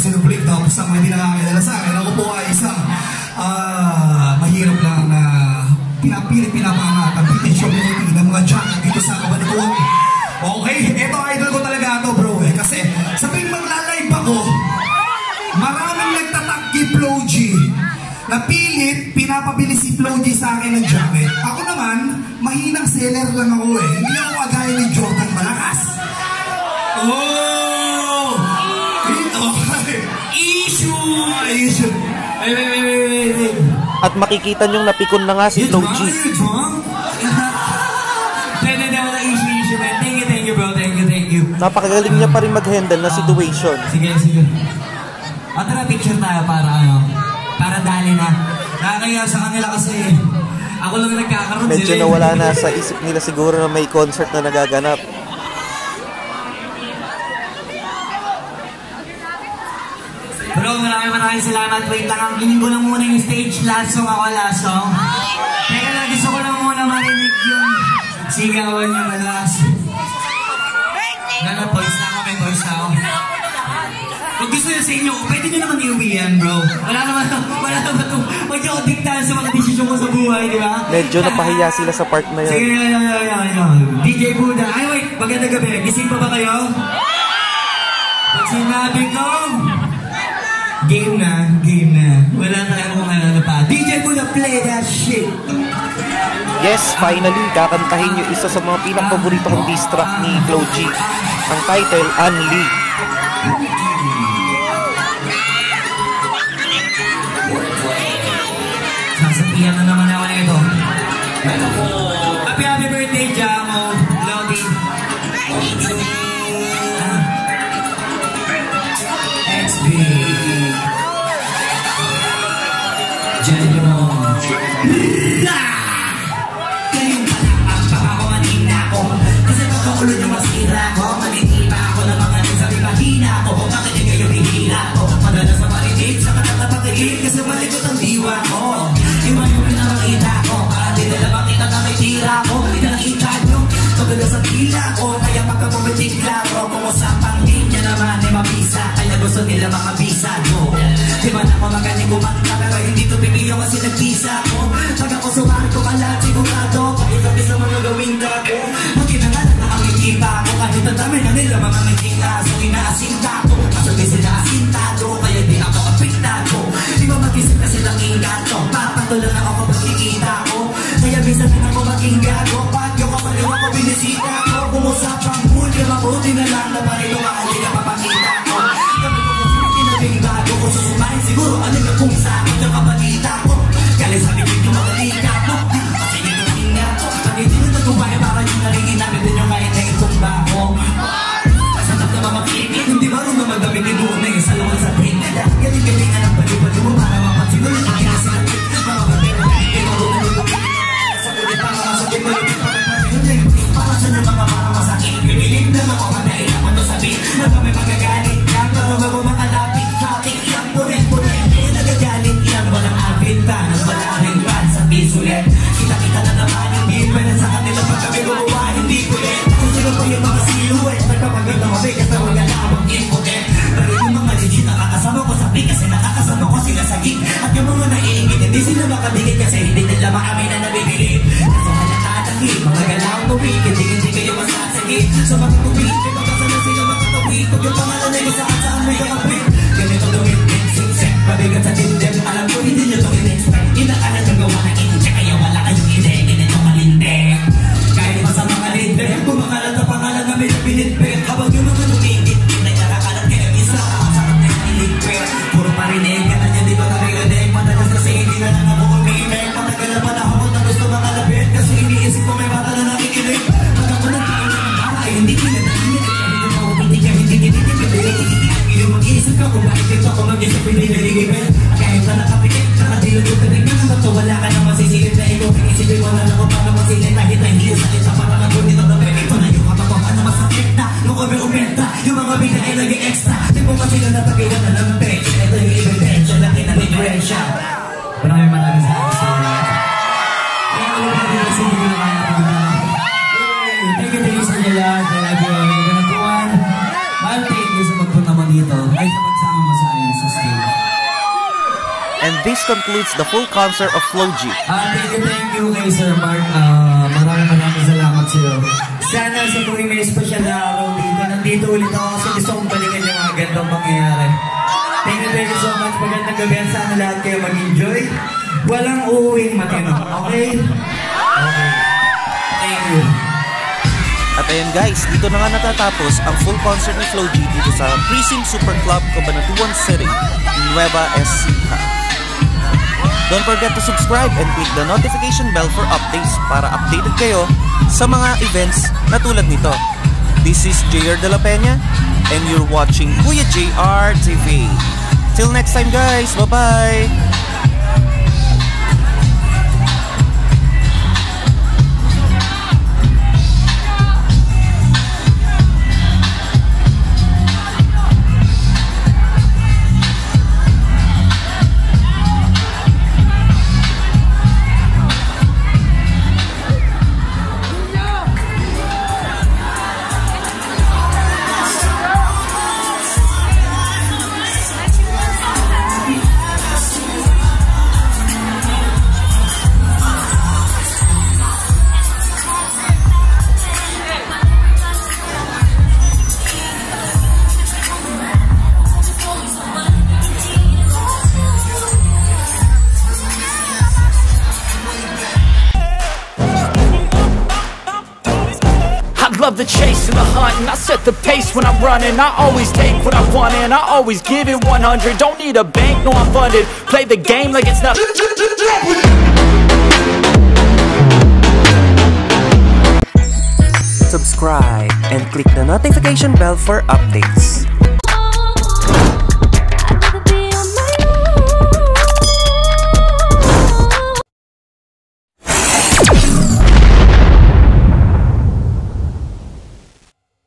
sinublik tapos ang hindi nakakilala sa akin. Ako po ay isang mahirap lang na pinapangat ang petition ng mga jacket dito sa Kabanatuan. Okay, eto idol ko talaga ito bro kasi sa tuwing magla-live ako, maraming nagtatanggi Flo G. Napilit, pinapabili si Flo G sa akin ng jacket. Ako naman, mahinang seller lang ako Hindi ako kagaya ni Jordan malakas. Oh! Issue! Wait. At makikita nyong napikon na nga si Flo G. Thank you bro, thank you. Napakagaling niya pa rin mag-handle na situation. Sige. Tara, picture tayo para dali na. Nakakaya sa kanila kasi ako lang nagkakaroon sila. Medyo nawala na sa isip nila siguro na may concert na nagaganap. Bro, maraming salamat. Wait lang, ang kinig ko lang muna yung stage. Last song. Teka lang, gusto ko lang muna marinig yung sigawan niya malas. Voice na ako. Kung gusto nyo sa inyo, pwede nyo naman iuwi yan, bro. Wala naman ito. Huwag nyo ako diktahan sa mga desisyon ko sa buhay, di ba? Medyo napahiya sila sa part na yun. Sige, DJ Buddha. Ay, wait, magandang gabi. Gising pa ba kayo? Pag sinabi ko, game na. Wala tayong kung ano pa. DJ Buddha, play that shit. Yes, finally, kakantahin yung isa sa mga pinakapaborito kong diss track ni Flo G. Ang title, Unli. Sasabihan na naman ako na ito. Happy birthday, Jamo. Lodi. XB. Jamo. Kayong palakpak, baka ko manina ko. Kasi pagkakulod yung masira ko. Manitiba ako na mga sabi mahina ko. Bakit yung kayo hihila ko? Madalas na marinig sa katatapatigil. Kasi malikot ang diwa ko. Iwan yung pinakakita ko. Para di nila makita na may tira ko. Hindi na nakita nyo. Magalas sa tila ko. Kaya pagkamumitikla ko. Kung usapang linya naman ay mabisa. Kaya gusto nila makabisa ko. Di ba na ako magaling kumanta. Pero hindi to pipiliyo kasi nagpisa ko. Pag ako sumahan ko kalat sigurado. Pakita-pis naman ang gawing ko. Makinangalan na ang ikipa ko. Kahit ang dami na nila mga mitikla. So inaasinta ko. Masabi sila asintado. Kaya di ako apiktado. Di ba mag-isip na silang ingato. Papatulan ako kapag kikita ko. Kaya minsan din ako maging gago. Pag yung kapaliw ako binisita ko. Kumusapang huli. Mabuti na lang na parilo makali ka papakita ko. Kami ko kung saan kinabing bago ko susumahin. Siguro aling na kung sakit yung kapalita ko. Kaya sabi ko yung makalita ko. Kasi yun yung hinga ko. Pag hindi nyo nagkumbaya baka yung naringin namin din yung kaya na itumba ko. Nasatap na mga pingin. Hindi marunong magdamit ni doon na yung salungan sa brain. Galing-galingan ang pag-ibad mo para mapansin mo yung kaya sila. Mga kapero, hindi marunong yung sagutin pa mga sabi mo yung para sa mga para masakit. Pinilig na ako madahin ako to sabihin. Na kami magagalit yan. Pero bago makalapit traffic yan. Punet-punet. Nagagalit yan. Walang abinta. Walang ban sa pisulit. Kita-kita na naman hindi pwede sa kanila pag kami gumawa. Hindi kulit. Kung sino pa yung mga silhouette. Nagpapaganda mo may kasama nga na akong impotent. Pero yung mga legit nakakasama ko sabi kasi nakakasama ko sila sa gig. At yung mga naiingit hindi sila makadikit kasi hindi nila maamin na nabibili. Kaso halata-atagi. Mga galaw tuwid. Hindi kayo masasagit. Sa mga tuwid. May magkasala sila makatawid. Kung yung pangalan ay masakit saan may kakapit. Ganito gawin. Singsek. Mabigat sa tindem. Alam ko hindi nyo to in-expect. Inakalan ng gawa ng incheck. Kaya wala kayong ide. Ganito kalinde. Kahit pa sa mga linde. Kung makalat na pangalan na may pinitpit. Kapag yung mga lumigit. Hindi nakakalat kayo isa. Sarap na yung iligpit. Puro parinig. Kaya nyo di ko narinig. Madalas kasi hindi na lang ako umiinig. Matagal na panahon na gusto makalapit. Kasi iniisip ko may bata na nakikinig. Pag ako nagkain ng bahay. Hindi kinatahimik. Hindi ko makupitig. Hindi kinitipid. Hindi mag-iisip ka kung bakit ito ako mag-isip. Hindi naligipin. Kahit na nakapikit. Nakadilog ko pinag na naman to. Wala ka na masisilip na ikaw. Inisipin mo na lang kung paano masilip. Kahit na hindi salit sa parang ngunit ang dami. Ito na yung kapapang na masakit na. Nung kami umenta. Yung mga bina ay naging extra. Di mo pa sila natagilan na ng page. Ito yung ebidensya. Laki na diferensya. Maraming salamat. Kaya wala na din kasi hindi na kaya pag-ibig. Thank you sa inyo lahat. I love you. Magandang buwan. Mahal, thank you sa pagpunta mo dito. Ay sa pagsama mo sa akin. this concludes the full concert of Flo G. Thank you kay Sir Mark. Maraming salamat sa iyo. Sana sa tuwing may special na araw dito, nandito ulit ako kasi gusto kong balikan yung mga gandang mangyayari. Thank you so much. Magandang gabi. Sana lahat kayo mag-enjoy. Walang uuwing matino. Okay? Okay. Thank you. At ayan guys, dito na nga natatapos ang full concert ni Flo G dito sa Precinct Super Club, Cabanatuan City, Nueva Ecija. Don't forget to subscribe and click the notification bell for updates para updated kayo sa mga events na tulad nito. This is JR De La Peña and you're watching Kuya JR TV. Till next time guys, bye-bye! Love the chase and the hunt, and I set the pace when I'm running. I always take what I want and I always give it 100. Don't need a bank, no I'm funded. Play the game like it's not. Subscribe and click the notification bell for updates.